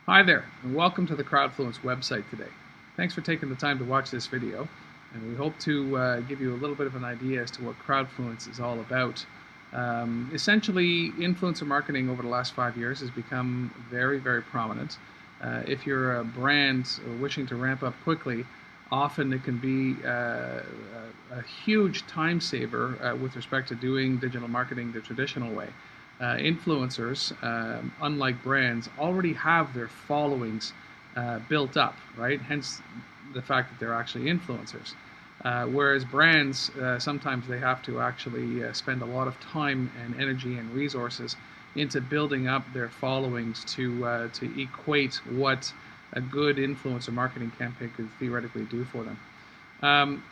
Hi there, and welcome to the Crowdfluence website today. Thanks for taking the time to watch this video, and we hope to give you a little bit of an idea as to what Crowdfluence is all about. Essentially, influencer marketing over the last 5 years has become very, very prominent. If you're a brand wishing to ramp up quickly, often it can be a huge time saver with respect to doing digital marketing the traditional way. Influencers, unlike brands, already have their followings built up, right? Hence the fact that they're actually influencers. Whereas brands, sometimes they have to actually spend a lot of time and energy and resources into building up their followings to equate what a good influencer marketing campaign could theoretically do for them.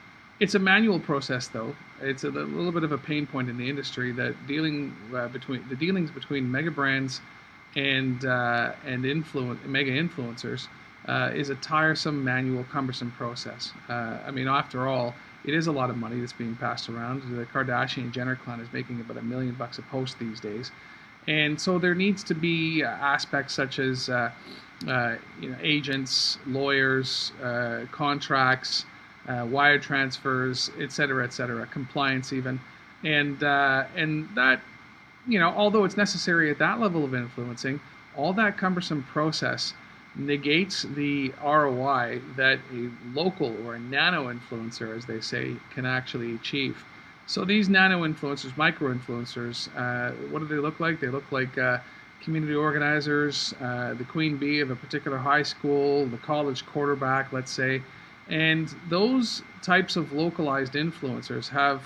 It's a manual process, though. It's a little bit of a pain point in the industry that dealings between mega brands and mega influencers is a tiresome, manual, cumbersome process. I mean, after all, it is a lot of money that's being passed around. The Kardashian Jenner clan is making about $1 million a post these days, and so there needs to be aspects such as agents, lawyers, contracts, wire transfers, etc., compliance even, and that, although it's necessary at that level of influencing, all that cumbersome process negates the ROI that a local or a nano influencer, as they say, can actually achieve. So these nano influencers, micro influencers, what do they look like? They look like community organizers, the queen bee of a particular high school, the college quarterback, let's say. And those types of localized influencers have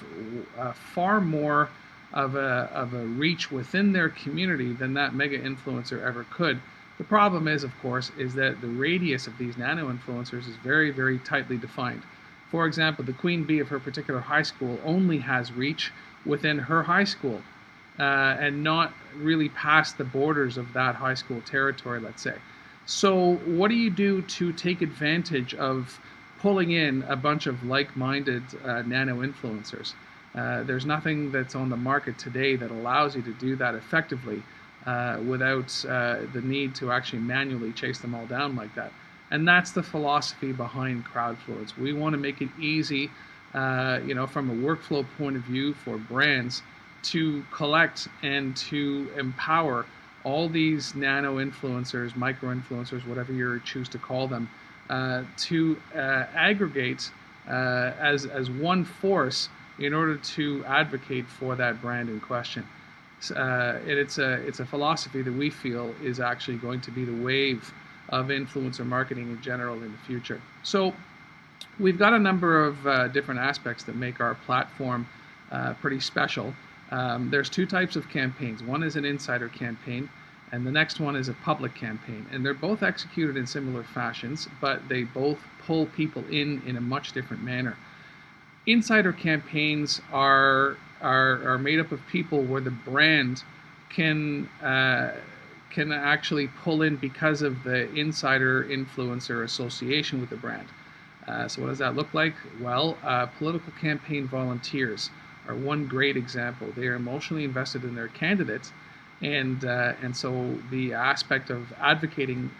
far more of a reach within their community than that mega influencer ever could. The problem is, of course, is that the radius of these nano influencers is very, very tightly defined. For example, the queen bee of her particular high school only has reach within her high school and not really past the borders of that high school territory, let's say. So what do you do to take advantage of pulling in a bunch of like-minded nano influencers? There's nothing that's on the market today that allows you to do that effectively without the need to actually manually chase them all down like that. And that's the philosophy behind Crowdfluence. We want to make it easy, from a workflow point of view for brands to collect and to empower all these nano influencers, micro influencers, whatever you choose to call them, to aggregate as one force in order to advocate for that brand in question. It's a philosophy that we feel is actually going to be the wave of influencer marketing in general in the future. So we've got a number of different aspects that make our platform pretty special. There's two types of campaigns. One is an insider campaign, and the next one is a public campaign. And they're both executed in similar fashions, but they both pull people in a much different manner. Insider campaigns are made up of people where the brand can actually pull in because of the insider influencer association with the brand. So what does that look like? Well, political campaign volunteers are one great example. They are emotionally invested in their candidates, and so the aspect of advocating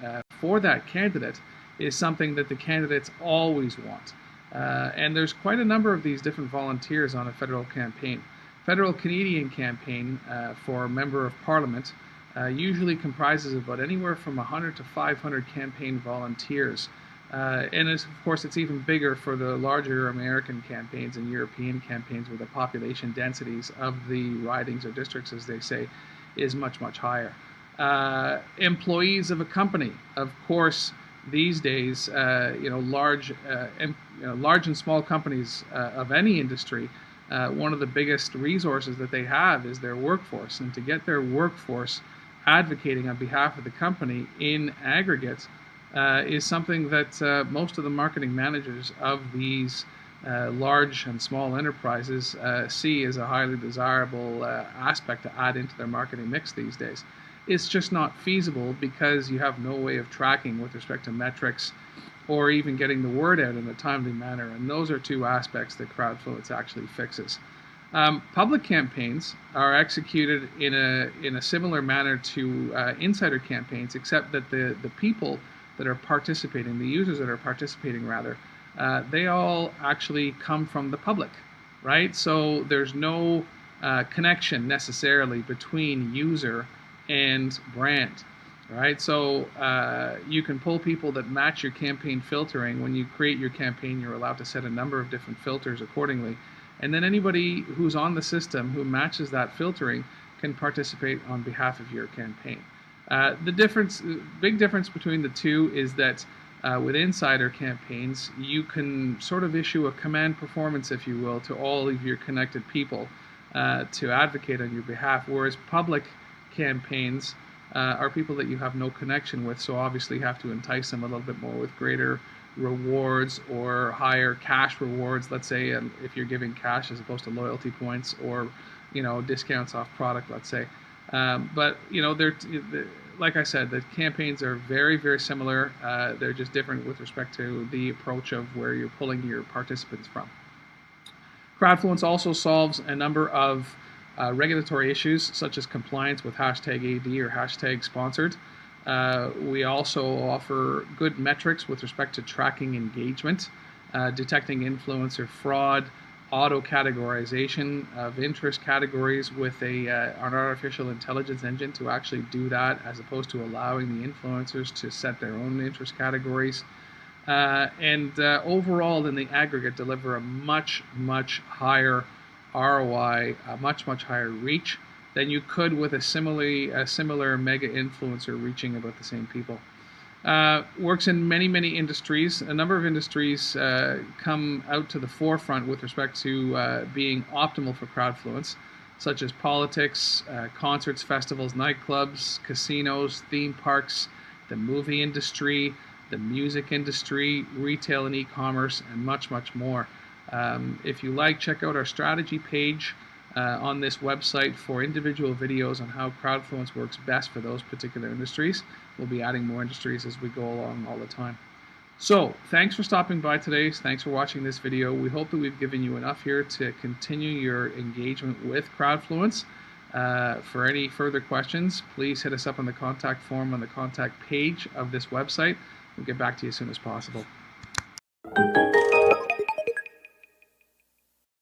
for that candidate is something that the candidates always want. And there's quite a number of these different volunteers on a federal campaign. Federal Canadian campaign for a member of parliament usually comprises about anywhere from 100 to 500 campaign volunteers. And of course, it's even bigger for the larger American campaigns and European campaigns, where the population densities of the ridings or districts, as they say, is much, much higher. Employees of a company, of course, these days, large and small companies of any industry, one of the biggest resources that they have is their workforce. And to get their workforce advocating on behalf of the company in aggregate is something that most of the marketing managers of these large and small enterprises see as a highly desirable aspect to add into their marketing mix these days. It's just not feasible because you have no way of tracking with respect to metrics or even getting the word out in a timely manner, and those are two aspects that Crowdfluence actually fixes. Public campaigns are executed in a similar manner to insider campaigns, except that the people that are participating, the users that are participating rather, they all actually come from the public, right? So there's no connection necessarily between user and brand, right? So you can pull people that match your campaign filtering. When you create your campaign, you're allowed to set a number of different filters accordingly. And then anybody who's on the system who matches that filtering can participate on behalf of your campaign. Big difference between the two is that with insider campaigns, you can sort of issue a command performance, if you will, to all of your connected people to advocate on your behalf, whereas public campaigns are people that you have no connection with, so obviously you have to entice them a little bit more with greater rewards or higher cash rewards, let's say, if you're giving cash as opposed to loyalty points, or discounts off product, let's say. But they're like I said, the campaigns are very, very similar. They're just different with respect to the approach of where you're pulling your participants from. Crowdfluence also solves a number of regulatory issues, such as compliance with #AD or #sponsored. We also offer good metrics with respect to tracking engagement, detecting influencer fraud, auto-categorization of interest categories with an artificial intelligence engine to actually do that, as opposed to allowing the influencers to set their own interest categories. And overall, in the aggregate, deliver a much, much higher ROI, a much, much higher reach than you could with a similar mega influencer reaching about the same people. Works in many, many industries. A number of industries come out to the forefront with respect to being optimal for Crowdfluence, such as politics, concerts, festivals, nightclubs, casinos, theme parks, the movie industry, the music industry, retail and e-commerce, and much, much more. If you like, check out our strategy page on this website for individual videos on how Crowdfluence works best for those particular industries. We'll be adding more industries as we go along all the time. So, thanks for stopping by today. Thanks for watching this video. We hope that we've given you enough here to continue your engagement with Crowdfluence. For any further questions, please hit us up on the contact form on the contact page of this website. We'll get back to you as soon as possible.